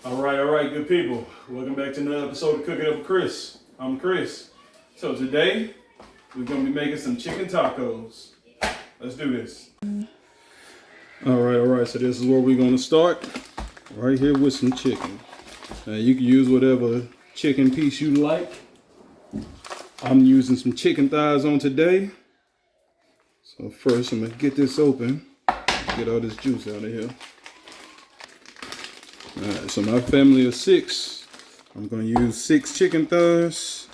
All right, good people. Welcome back to another episode of Cook It Up with Chris. I'm Chris. So today, we're gonna be making some chicken tacos. Let's do this. All right, so this is where we're gonna start. Right here with some chicken. Now you can use whatever chicken piece you like. I'm using some chicken thighs on today. So first I'm gonna get this open. Get all this juice out of here. Alright, so my family of 6. I'm gonna use 6 chicken thighs.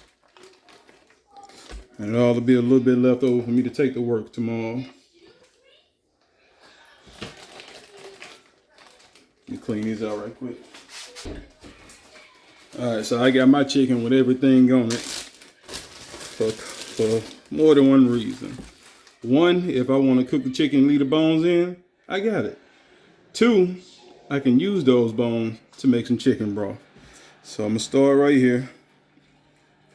And it ought to be a little bit left over for me to take to work tomorrow. Let me clean these out right quick. Alright, so I got my chicken with everything on it for more than one reason. One, if I want to cook the chicken and leave the bones in, I got it. 2, I can use those bones to make some chicken broth. So I'm gonna start right here.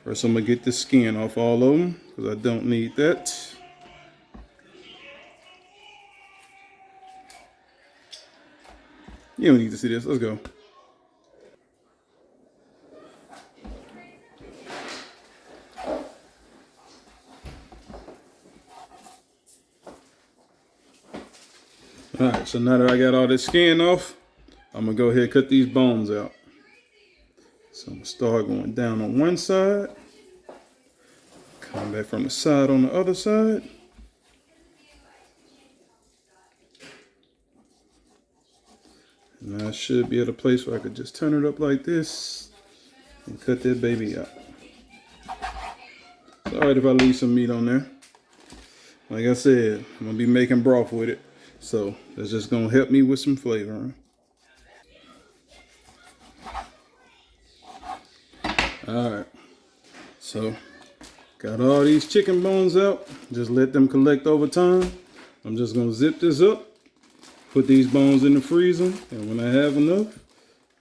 First I'm gonna get the skin off all of them because I don't need that. You don't need to see this, let's go. Alright, so now that I got all this skin off, I'm gonna go ahead and cut these bones out. So I'm gonna start going down on one side, come back from the side on the other side. And I should be at a place where I could just turn it up like this and cut that baby out. It's alright if I leave some meat on there. Like I said, I'm gonna be making broth with it. So that's just gonna help me with some flavor. Alright, so got all these chicken bones out. Just let them collect over time. I'm just gonna zip this up, put these bones in the freezer, and when I have enough,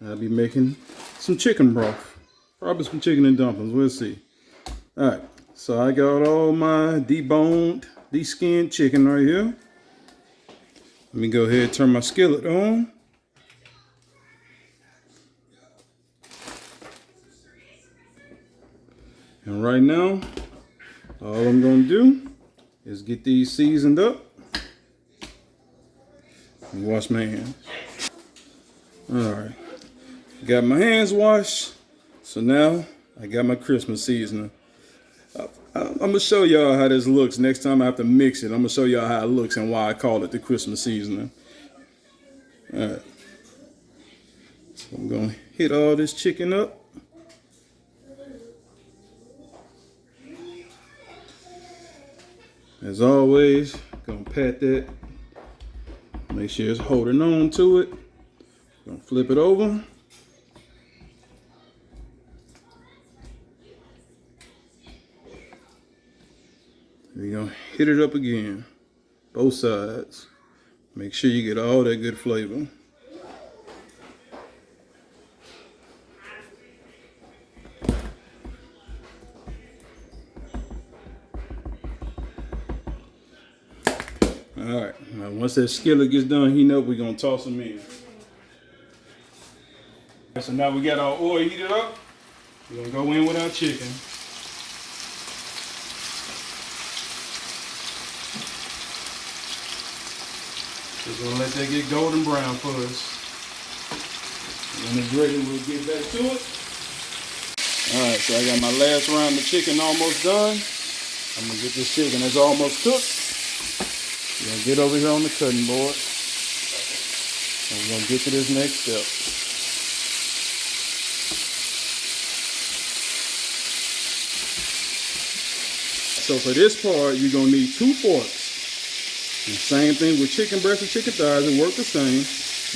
I'll be making some chicken broth. Probably some chicken and dumplings, we'll see. Alright, so I got all my deboned, deskinned chicken right here. Let me go ahead and turn my skillet on. And right now, all I'm gonna do is get these seasoned up and wash my hands. All right, got my hands washed. So now I got my Christmas seasoning. I'm gonna show y'all how this looks next time I have to mix it. I'm gonna show y'all how it looks and why I call it the Christmas seasoning. All right, so I'm gonna hit all this chicken up. As always, gonna pat that, make sure it's holding on to it. Gonna flip it over. We're gonna hit it up again, both sides. Make sure you get all that good flavor. All right, now once that skillet gets done heating up, we're gonna toss them in. So now we got our oil heated up. We're gonna go in with our chicken. Just gonna let that get golden brown for us. When it's ready, we'll get back to it. All right, so I got my last round of chicken almost done. I'm gonna get this chicken that's almost cooked. We're gonna get over here on the cutting board. And we're gonna get to this next step. So for this part, you're gonna need 2 forks. And same thing with chicken breast and chicken thighs, it works the same.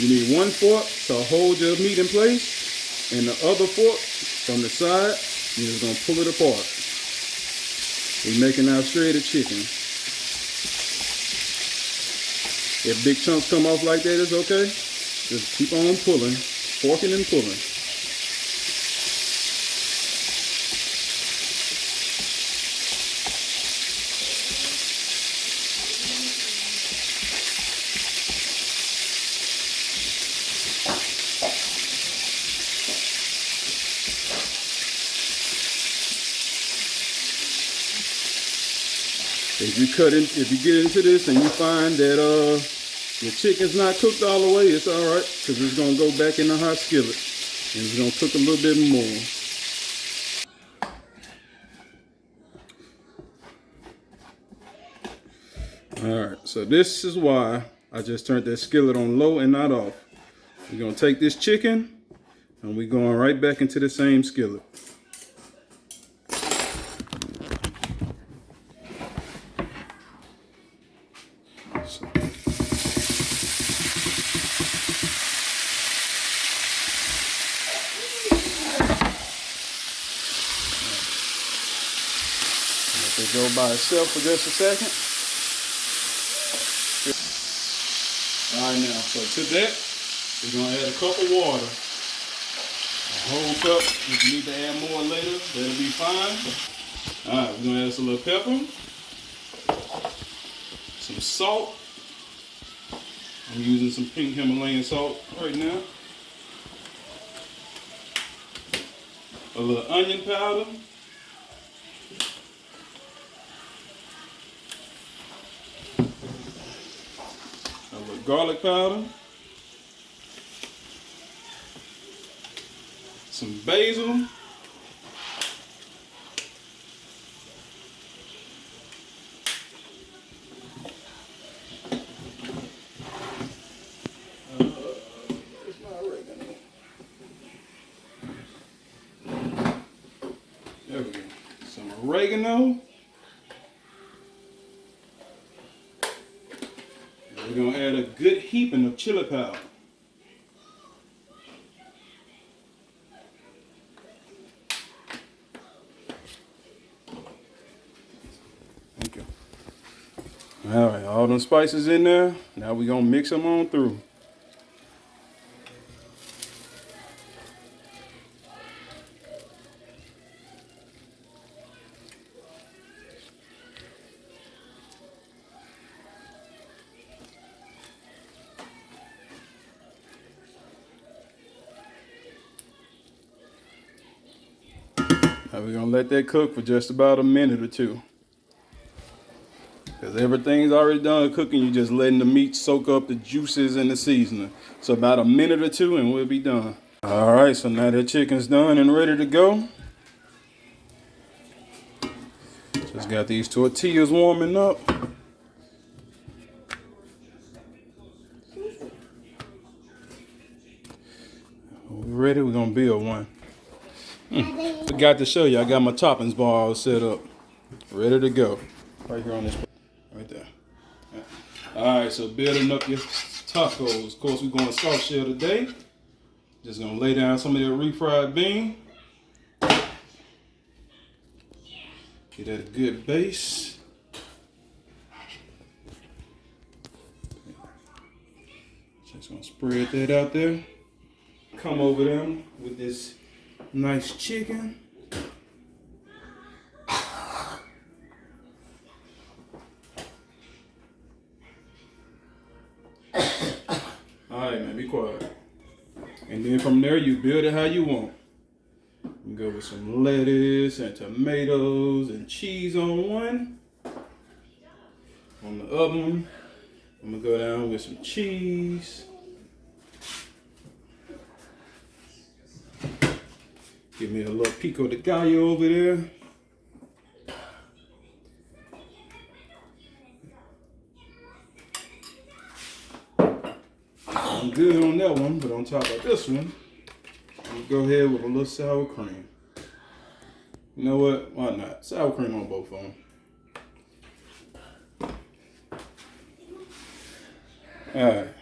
You need 1 fork to hold your meat in place, and the other fork from the side, you're just gonna pull it apart. We're making our shredded chicken. If big chunks come off like that, it's okay. Just keep on pulling, forking and pulling. If you get into this and you find that your chicken's not cooked all the way, it's all right, because it's gonna go back in the hot skillet and it's gonna cook a little bit more. All right, so this is why I just turned that skillet on low and not off. We're gonna take this chicken and we're going right back into the same skillet. Let it go by itself for just a second. All right, now, so to that, we're gonna add a cup of water. A whole cup. If you need to add more later, that'll be fine. All right, we're gonna add some little pepper, some salt. I'm using some pink Himalayan salt right now. A little onion powder. A little garlic powder. Some basil. There we go. Some oregano. We're going to add a good heaping of chili powder. Thank you. All right, all them spices in there. Now we're going to mix them on through. Now we're gonna let that cook for just about a minute or two. Because everything's already done cooking, you're just letting the meat soak up the juices and the seasoning. So about a minute or two and we'll be done. All right, so now that chicken's done and ready to go. Just got these tortillas warming up. We're ready, we're gonna build one. Forgot to show you, I got my toppings bar all set up. Ready to go. Right here on this, right there. All right, so building up your tacos. Of course, we're going soft shell today. Just gonna lay down some of that refried bean. Get that a good base. Just gonna spread that out there. Come over them with this nice chicken. Alright, man, be quiet. And then from there, you build it how you want. You go with some lettuce and tomatoes and cheese on one. On the other one, I'm gonna go down with some cheese. Give me a little pico de gallo over there. I'm good on that one, but on top of this one, I'm gonna go ahead with a little sour cream. You know what? Why not? Sour cream on both of them. All right.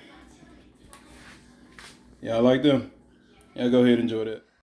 Y'all like them? Y'all go ahead and enjoy that.